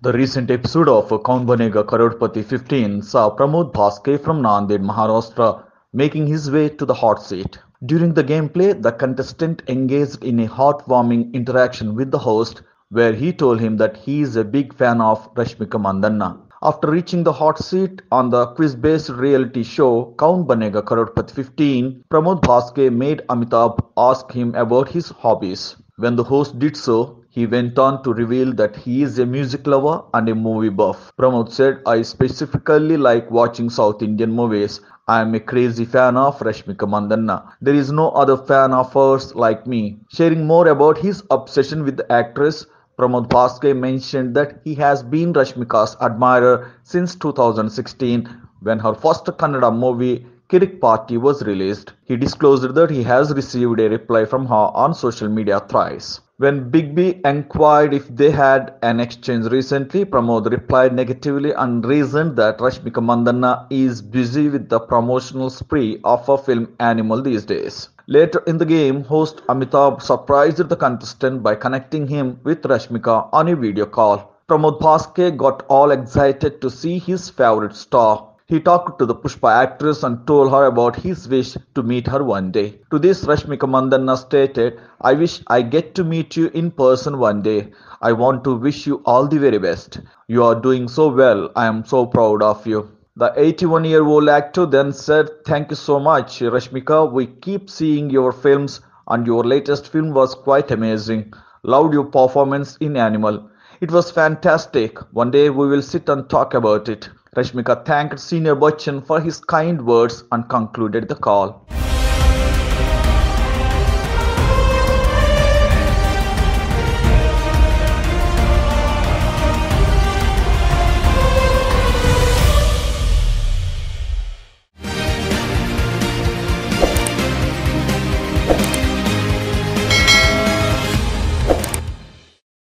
The recent episode of Kaun Banega Crorepati 15 saw Pramod Bhaske from Nanded, Maharashtra, making his way to the hot seat. During the gameplay, the contestant engaged in a heartwarming interaction with the host, where he told him that he is a big fan of Rashmika Mandanna. After reaching the hot seat on the quiz-based reality show Kaun Banega Crorepati 15, Pramod Bhaske made Amitabh ask him about his hobbies. When the host did so, he went on to reveal that he is a music lover and a movie buff. Pramod said, I specifically like watching South Indian movies. I am a crazy fan of Rashmika Mandanna. There is no other fan of hers like me. Sharing more about his obsession with the actress, Pramod Bhaske mentioned that he has been Rashmika's admirer since 2016 when her first Kannada movie Kirik Party was released. He disclosed that he has received a reply from her on social media thrice. When Big B inquired if they had an exchange recently, Pramod replied negatively and reasoned that Rashmika Mandanna is busy with the promotional spree of her film Animal these days. Later in the game, host Amitabh surprised the contestant by connecting him with Rashmika on a video call. Pramod Bhaske got all excited to see his favorite star. He talked to the Pushpa actress and told her about his wish to meet her one day. To this, Rashmika Mandanna stated, I wish I get to meet you in person one day. I want to wish you all the very best. You are doing so well. I am so proud of you. The 81-year-old actor then said, Thank you so much, Rashmika. We keep seeing your films and your latest film was quite amazing. Loved your performance in Animal. It was fantastic. One day we will sit and talk about it. Rashmika thanked Senior Bachchan for his kind words and concluded the call.